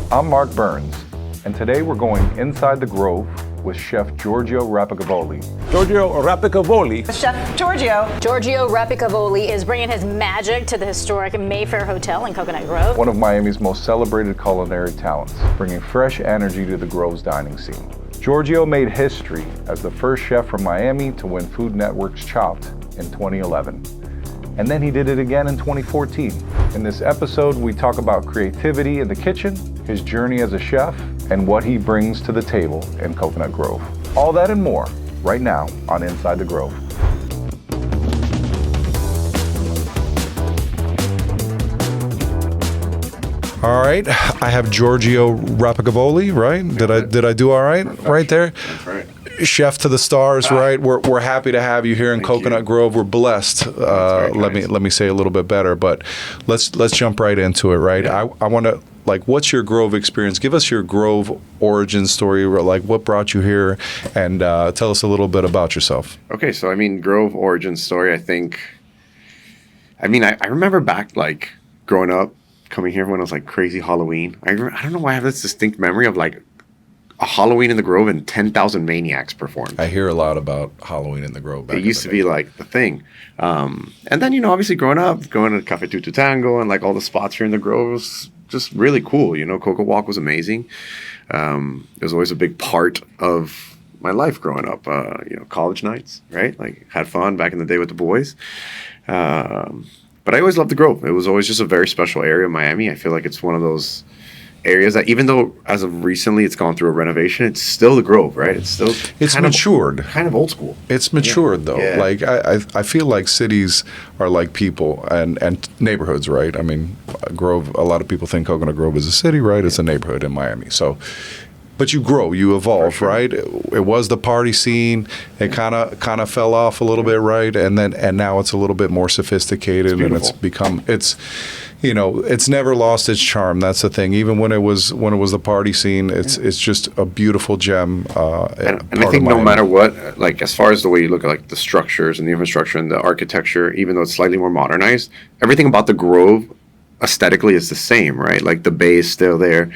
I'm Mark Burns, and today we're going inside the Grove with Chef Giorgio Rapicavoli. Giorgio Rapicavoli. Chef Giorgio. Giorgio Rapicavoli is bringing his magic to the historic Mayfair Hotel in Coconut Grove. One of Miami's most celebrated culinary talents, bringing fresh energy to the Grove's dining scene. Giorgio made history as the first chef from Miami to win Food Network's Chopped in 2011. And then he did it again in 2014. In this episode, we talk about creativity in the kitchen, his journey as a chef, and what he brings to the table in Coconut Grove. All that and more, right now on Inside the Grove. All right, I have Giorgio Rapicavoli, right? Did I do all right? Right there? That's right. Chef to the stars, right? We're happy to have you here in Coconut Grove. We're blessed. Let me say a little bit better, but let's jump right into it, right? Yeah. I want to, what's your Grove experience? Give us your Grove origin story, what brought you here, and tell us a little bit about yourself. Okay, so Grove origin story, I remember back, growing up, coming here when it was, crazy Halloween. I don't know why I have this distinct memory of, a Halloween in the Grove and 10,000 Maniacs performed. I hear a lot about Halloween in the Grove. It used to be the thing. And then, obviously growing up, going to Cafe Tutu Tango and all the spots here in the Grove was just really cool. Coco Walk was amazing. It was always a big part of my life growing up. College nights, right? Had fun back in the day with the boys. But I always loved the Grove. It was always just a very special area of Miami. I feel like it's one of those areas that, even though as of recently it's gone through a renovation, it's still the Grove, right? It's matured. Kind of old school. It's matured though. Yeah. I feel like cities are like people and neighborhoods, right? Grove, a lot of people think Coconut Grove is a city, right? It's a neighborhood in Miami. So, but you grow, you evolve, sure. Right? It was the party scene. It kind of fell off a little bit, right? And now it's a little bit more sophisticated, and it's never lost its charm. That's the thing. Even when it was the party scene, it's just a beautiful gem. And I think no matter what, as far as the way you look at the structures and the infrastructure and the architecture, even though it's slightly more modernized, everything about the Grove aesthetically is the same, right? The bay is still there.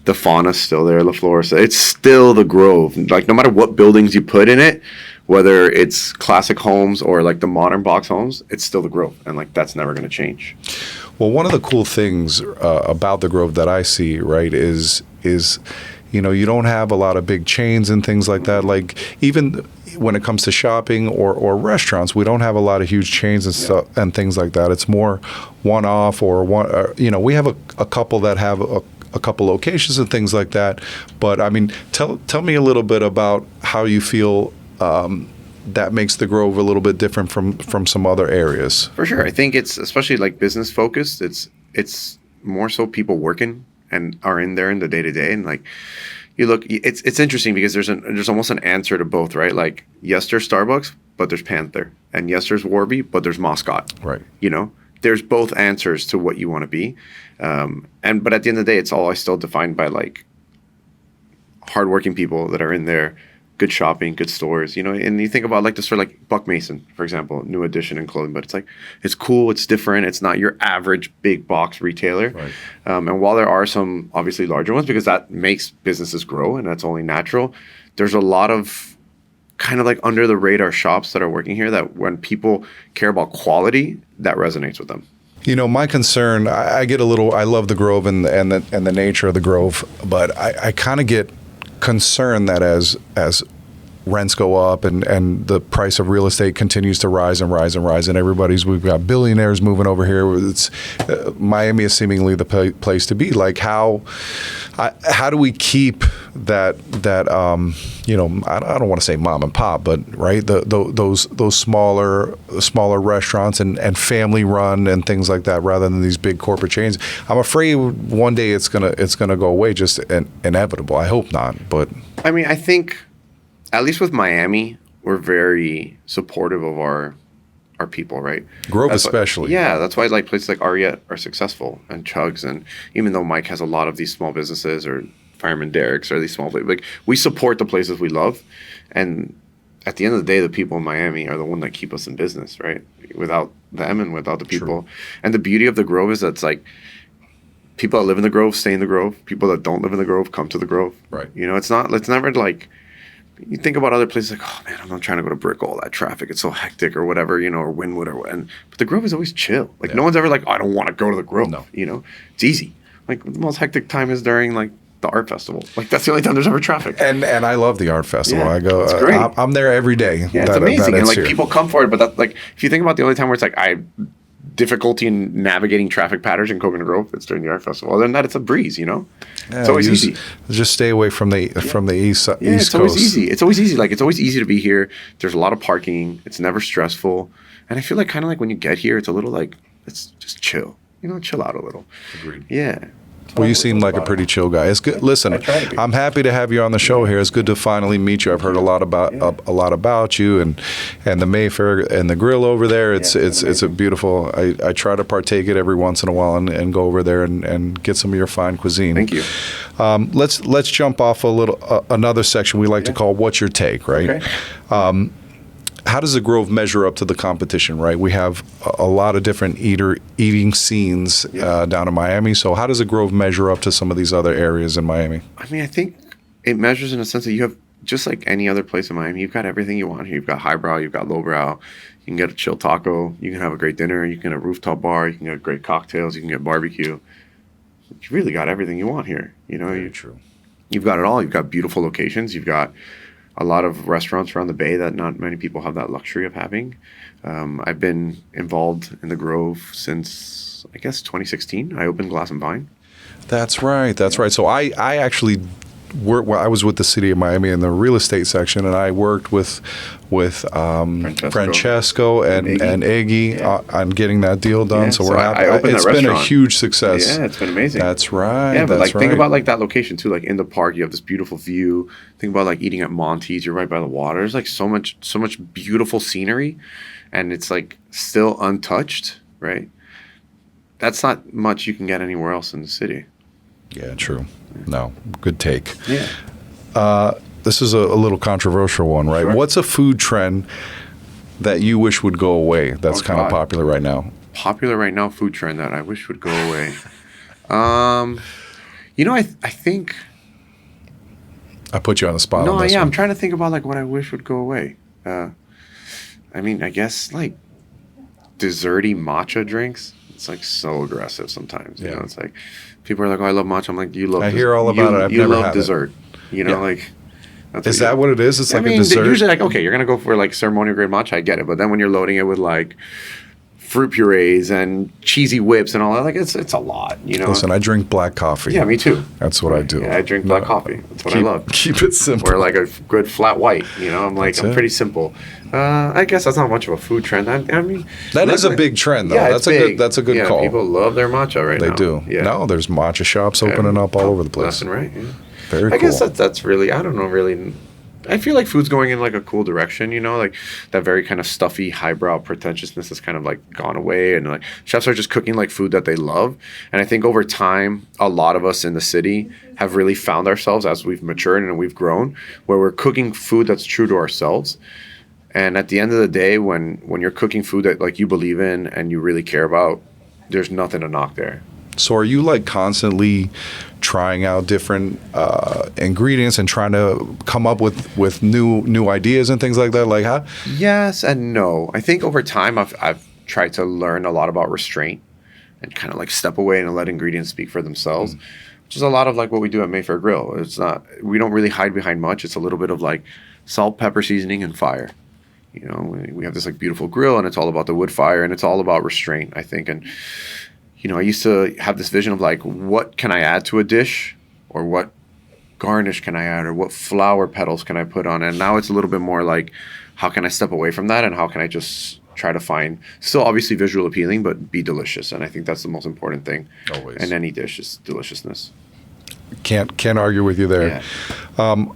The fauna's still there, La Flora. So it's still the Grove. No matter what buildings you put in it, whether it's classic homes or the modern box homes, it's still the Grove. And that's never going to change. Well, one of the cool things about the Grove that I see, right, is you don't have a lot of big chains and things like that. Even when it comes to shopping or restaurants, we don't have a lot of huge chains and stuff and things like that. It's more one-off or we have a couple that have a couple locations and things like that. But tell me a little bit about how you feel that makes the Grove a little bit different from some other areas. For sure. I think it's especially business focused. It's more so people working and are in there in the day to day. And you look, it's interesting because there's almost an answer to both, right? Yes, there's Starbucks, but there's Panther. And yes, there's Warby, but there's Moscot. Right. There's both answers to what you want to be. But at the end of the day, it's all still defined by hardworking people that are in there, good shopping, good stores, and you think about the store Buck Mason, for example, new addition in clothing, but it's cool, it's different, it's not your average big box retailer. Right. And while there are some obviously larger ones, because that makes businesses grow and that's only natural, there's a lot of kind of under the radar shops that are working here that when people care about quality, that resonates with them. My concern, I love the Grove and the nature of the Grove, but I kind of get concerned that as rents go up and the price of real estate continues to rise and rise and rise, and we've got billionaires moving over here. Miami is seemingly the place to be. How do we keep that I don't want to say mom and pop, but right, those smaller restaurants and family run and things like that, rather than these big corporate chains. I'm afraid one day it's gonna go away, just inevitable. I hope not, but I think at least with Miami, we're very supportive of our people, right? Grove especially. That's why places like Ariette are successful, and Chugs, and even though Mike has a lot of these small businesses, or Fireman Derek's, or these small places, we support the places we love, and at the end of the day, the people in Miami are the one that keep us in business, right? Without them and without the people. True. And the beauty of the Grove is that's people that live in the Grove stay in the Grove. People that don't live in the Grove come to the Grove. Right. You know, it's never like, you think about other places like, oh man, I'm not trying to go to Brickell, all that traffic, it's so hectic or whatever, you know, or Wynwood but the Grove is always chill. Like no one's ever like, oh, I don't want to go to the Grove. No. You know, it's easy. Like the most hectic time is during like the art festival. Like that's the only time there's ever traffic. And I love the art festival. Yeah, I go. it's great. I'm there every day. Yeah, it's amazing. And like here. people come for it, but that like if you think about the only time where it's like difficulty in navigating traffic patterns in Coconut Grove, it's during the art festival. Other than that, it's a breeze, you know? Yeah, it's always easy. Just stay away from the east Yeah, east it's always coast. easy. It's always easy. Like it's always easy to be here. There's a lot of parking. It's never stressful. And I feel like kind of like when you get here, it's a little like, let's just chill. You know, chill out a little. Agreed. Yeah. Well, you seem like a pretty chill guy. It's good. Listen, I'm happy to have you on the show here. It's good to finally meet you. I've heard a lot about you and the Mayfair and the grill over there. It's a beautiful. I try to partake it every once in a while and go over there and get some of your fine cuisine. Thank you. Let's jump off a little another section we like to call "What's Your Take?" Right. Okay. How does the Grove measure up to the competition, right? We have a lot of different eating scenes down in Miami. So how does the Grove measure up to some of these other areas in Miami? I mean, I think it measures in a sense that you have, just like any other place in Miami, you've got everything you want here. You've got highbrow, you've got lowbrow. You can get a chill taco. You can have a great dinner. You can get a rooftop bar. You can get great cocktails. You can get barbecue. You really got everything you want here. You know, True. You've got it all. You've got beautiful locations. You've got a lot of restaurants around the Bay that not many people have that luxury of having. I've been involved in the Grove since, I guess, 2016. I opened Glass and Vine. That's right. So I actually I was with the city of Miami in the real estate section, and I worked with Francesco and Iggy on getting that deal done. Yeah, so we're happy. I opened It's that been a restaurant. huge success. Yeah, it's been amazing. That's right. Yeah, but that's like think right. about like that location too. Like in the park, you have this beautiful view. Think about like eating at Monty's. You're right by the water. There's like so much beautiful scenery, and it's like still untouched. Right. That's not much you can get anywhere else in the city. Yeah, true. No, good take. Yeah. This is a little controversial one, right? Sure. What's a food trend that you wish would go away that's kind of popular right now? Popular right now food trend that I wish would go away. You know, I think. I put you on the spot. No, on this yeah, one. I'm trying to think about like what I wish would go away. I mean, I guess like desserty matcha drinks. It's like so aggressive sometimes. You know, it's like people are like, "Oh, I love matcha." I'm like, "You love." I hear all about it. I've you never love had dessert. it. You know, Yeah. like. That's Is that what it is? It's like a dessert. Usually, like, okay, you're gonna go for like ceremonial grade matcha. I get it, but then when you're loading it with like fruit purees and cheesy whips and all that, like it's a lot. You know. Listen, I drink black coffee. Yeah, me too. That's what I do. Yeah, I drink black coffee. That's what I love. Keep it simple. Or like a good flat white. You know, I'm pretty simple. I guess that's not much of a food trend. I mean, that is a big trend, though. Yeah, that's it's a good yeah, call. People love their matcha right now. They do. Yeah. No, there's matcha shops opening up all over the place. Left and right. Yeah. Very I cool. guess that's really, I don't know, really. I feel like food's going in like a cool direction, you know, like that very kind of stuffy, highbrow pretentiousness has kind of like gone away, and like chefs are just cooking like food that they love. And I think over time, a lot of us in the city have really found ourselves as we've matured and we've grown, where we're cooking food that's true to ourselves. And at the end of the day, when you're cooking food that like you believe in and you really care about, there's nothing to knock there. So are you like constantly trying out different ingredients and trying to come up with new ideas and things like that? Like how? Yes and no. I think over time I've tried to learn a lot about restraint and kind of like step away and let ingredients speak for themselves, which is a lot of like what we do at Mayfair Grill. We don't really hide behind much. It's a little bit of like salt, pepper, seasoning, and fire. You know, we have this like beautiful grill, and it's all about the wood fire, and it's all about restraint, I think. And you know, I used to have this vision of like, what can I add to a dish, or what garnish can I add, or what flower petals can I put on? And now it's a little bit more like, how can I step away from that, and how can I just try to find still obviously visual appealing, but be delicious? And I think that's the most important thing. Always. In any dish is deliciousness. Can't argue with you there. Yeah.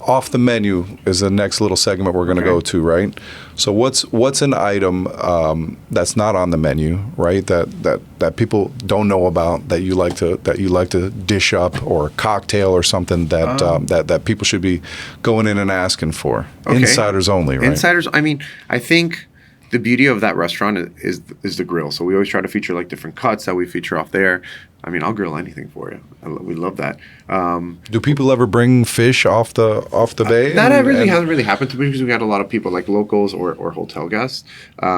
Off the menu is the next little segment we're going to go to, right? So what's an item that's not on the menu, right? That people don't know about that you like to dish up, or a cocktail or something that people should be going in and asking for. Okay. Insiders only, right? Insiders. I mean, I think the beauty of that restaurant is the grill. So we always try to feature like different cuts that we feature off there. I mean, I'll grill anything for you. We love that. Do people ever bring fish off the bay? That hasn't really happened to me because we got a lot of people like locals or hotel guests.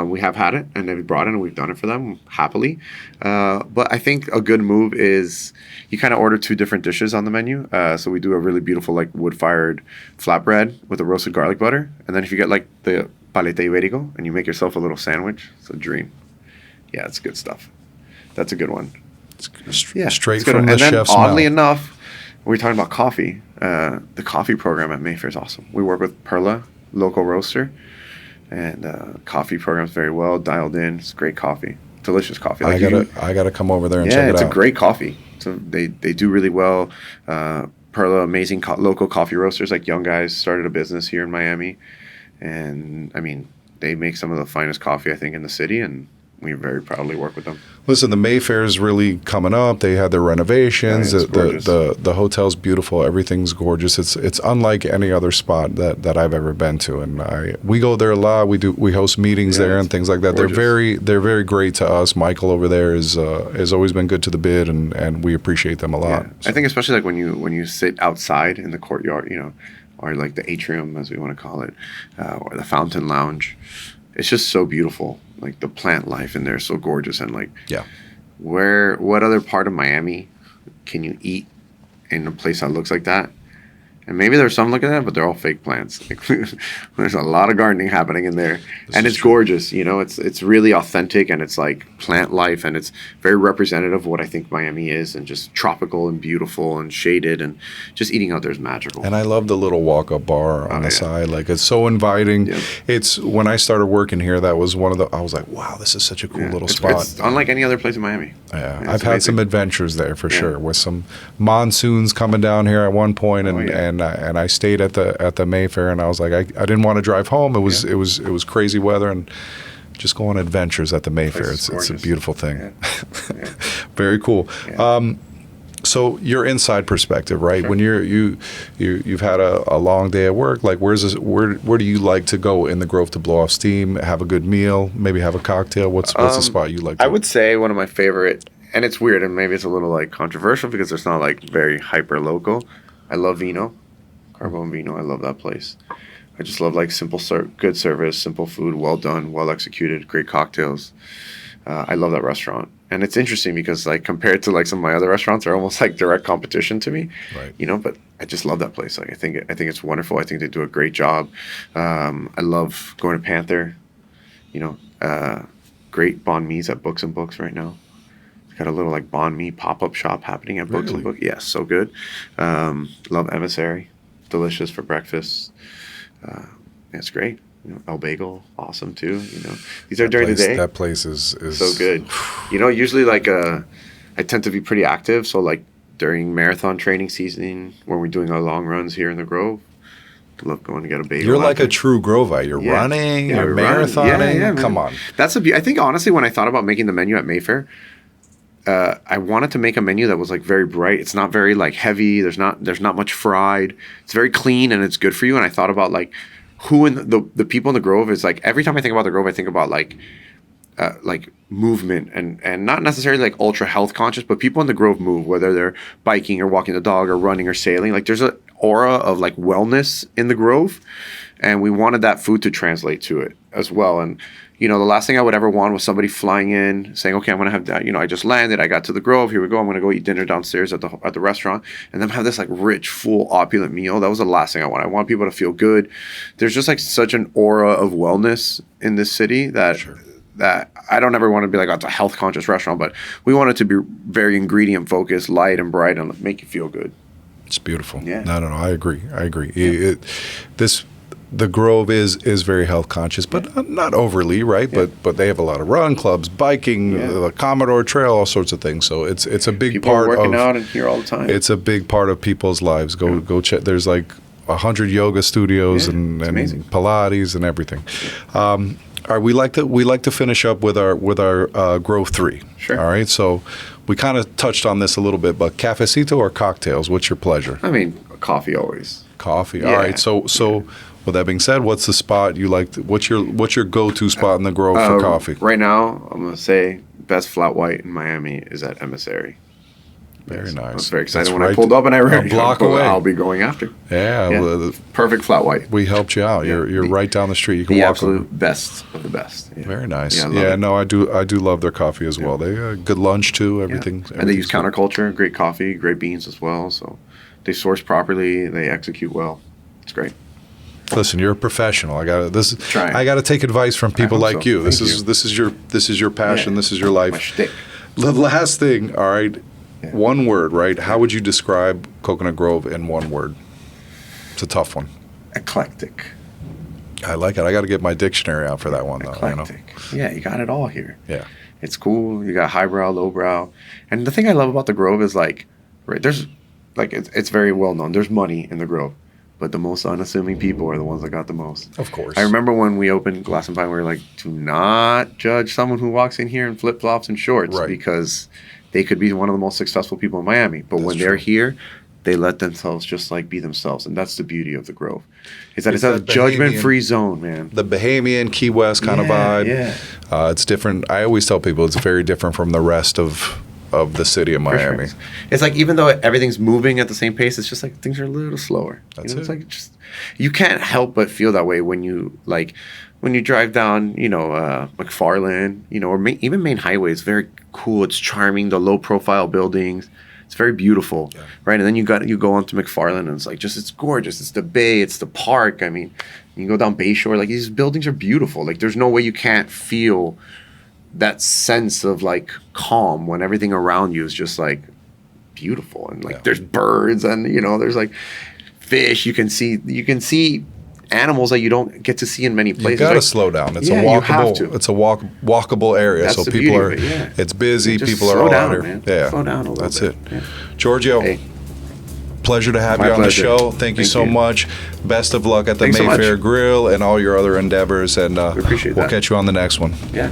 We have had it and they've brought it and we've done it for them happily. But I think a good move is you kind of order 2 different dishes on the menu. So we do a really beautiful like wood-fired flatbread with a roasted garlic butter. And then if you get like the paleta ibérico and you make yourself a little sandwich, it's a dream. Yeah, it's good stuff. That's a good one. Straight from the chef's mouth. Oddly enough, we're talking about coffee. The coffee program at Mayfair is awesome. We work with Perla, local roaster, and coffee program's very well dialed in. It's great coffee, delicious coffee. Like I gotta come over there and check it out. Yeah, it's a great coffee. So they do really well. Perla, amazing local coffee roasters. Like young guys started a business here in Miami, and I mean they make some of the finest coffee I think in the city, and we very proudly work with them. Listen, the Mayfair's really coming up. They had their renovations. Yeah, the hotel's beautiful. Everything's gorgeous. It's unlike any other spot that I've ever been to. And we go there a lot. We host meetings there and things like that. Gorgeous. They're very great to us. Michael over there has always been good to the bid, and we appreciate them a lot. Yeah. I think especially like when you sit outside in the courtyard, or like the atrium as we want to call it, or the fountain lounge. It's just so beautiful. Like the plant life in there is so gorgeous. And like, what other part of Miami can you eat in a place that looks like that? And maybe there's some looking at it, but they're all fake plants. Like, there's a lot of gardening happening in there, and it's gorgeous. It's really authentic, and it's like plant life, and it's very representative of what I think Miami is, and just tropical and beautiful and shaded, and just eating out there is magical. And I love the little walk-up bar on the side. Like it's so inviting. Yeah. It's when I started working here, that was one of the. I was like, wow, this is such a cool little spot. It's unlike any other place in Miami. Yeah, I've had some adventures there for sure, with some monsoons coming down here at one point, and I stayed at the Mayfair, and I was like, I didn't want to drive home. It was crazy weather, and just go on adventures at the Mayfair. It's a beautiful thing. Yeah. Very cool. Yeah. So your inside perspective, right? Sure. When you've had a long day at work, like where do you like to go in the Grove to blow off steam, have a good meal, maybe have a cocktail? What's the spot you like to I would say one of my favorite, and it's weird, and maybe it's a little like controversial because it's not like very hyper local. I love Vino. Carbone Vino, I love that place. I just love like simple, good service, simple food, well done, well executed, great cocktails. I love that restaurant, and it's interesting because like compared to like some of my other restaurants, they're almost like direct competition to me. Right. But I just love that place. Like I think it's wonderful. I think they do a great job. I love going to Panther. Great Banh Mi's at Books and Books right now. Got a little like Banh Mi pop-up shop happening at Books and Books. Yes, so good. Love Emissary. Delicious for breakfast. It's great. El Bagel, awesome too. These are during the day. That place is so good. Usually like I tend to be pretty active. So like during marathon training season, when we're doing our long runs here in the Grove, I love going to get a bagel. You're like a true Grovite. You're running. You're marathoning. Yeah, come on. That's I think honestly, when I thought about making the menu at Mayfair, I wanted to make a menu that was like very bright. It's not very like heavy. There's not much fried. It's very clean and it's good for you. And I thought about like who in the people in the Grove is like, every time I think about the Grove, I think about like movement and not necessarily like ultra health conscious, but people in the Grove move, whether they're biking or walking the dog or running or sailing. Like there's an aura of like wellness in the Grove, and we wanted that food to translate to it as well. And the last thing I would ever want was somebody flying in saying, okay, I'm going to have that. I just landed. I got to the Grove. Here we go. I'm going to go eat dinner downstairs at the restaurant and then have this like rich, full, opulent meal. That was the last thing I want. I want people to feel good. There's just like such an aura of wellness in this city that I don't ever want to be like, oh, it's a health conscious restaurant, but we want it to be very ingredient focused, light and bright, and make you feel good. It's beautiful. Yeah. No, I agree. Yeah. The Grove is very health conscious, but not overly, right? Yeah. But they have a lot of run clubs, biking, the Commodore Trail, all sorts of things. So it's a big people part are working of out in here all the time. It's a big part of people's lives. Go check. There's like 100 yoga studios and Pilates and everything. All right, we like to finish up with our Grove 3. Sure. All right. So We kind of touched on this a little bit, but cafecito or cocktails? What's your pleasure? I mean, coffee always. Coffee. Yeah. All right. So with that being said, what's the spot you like? What's your go-to spot in the Grove for coffee? Right now, I'm gonna say best flat white in Miami is at Emissary. Very nice. I was very excited That's when I right pulled up and I read a block away. I'll be going after. Yeah. Yeah. Perfect flat white. We helped you out. You're right down the street. You can The walk absolute over. best of the best. Yeah. Very nice. Yeah, I love Yeah, it. no, I do love their coffee as well. They good lunch too. Yeah. Everything. And they use everything's good. counterculture, great coffee, great beans as well. So they source properly, they execute well. It's great. Listen, you're a professional. I Trying. got to take advice from people hope like so. you. This Thank is you. this is your passion. Yeah. This is your My life. shtick. The last thing, all right. Yeah. One word, right? How would you describe Coconut Grove in one word? It's a tough one. Eclectic. I like it. I got to get my dictionary out for that one, though. Eclectic. Yeah, you got it all here. Yeah. It's cool. You got highbrow, lowbrow. And the thing I love about the Grove is like, right, there's like it's very well known. There's money in the Grove. But the most unassuming people are the ones that got the most. Of course. I remember when we opened Glass and Pine, we were like, do not judge someone who walks in here in flip flops and shorts Right. because they could be one of the most successful people in Miami. But when they're here, they let themselves just like be themselves. And that's the beauty of the Grove. Is that it's a that judgment-free zone, man. The Bahamian, Key West kind of Yeah, vibe. yeah. It's different. I always tell people it's very different from the rest of the city of For sure. Miami. It's like even though everything's moving at the same pace, it's just like things are a little slower. That's It's it. like just you can't help but feel that way when you drive down, McFarland, or even Main Highway. It's very cool. It's charming. The low profile buildings. It's very beautiful, right? And then you go onto McFarland, and it's like it's gorgeous. It's the bay. It's the park. I mean, you go down Bayshore. Like these buildings are beautiful. Like there's no way you can't feel that sense of like calm when everything around you is just like beautiful and like there's birds and there's like fish. You can see animals that you don't get to see in many places. You got to Like, slow down. It's yeah, a you have walkable. to. It's a walkable area, That's so the people beauty are. of it, yeah. It's busy. just People are slow all down, out here. man. Yeah, Slow down a little That's bit. it. Yeah. Giorgio, Hey. pleasure to have My you on pleasure. the show. Thank you Thank so you. much. Best of luck at the Thanks so much. Mayfair Grill and all your other endeavors. And We appreciate we'll that. catch you on the next one. Yeah.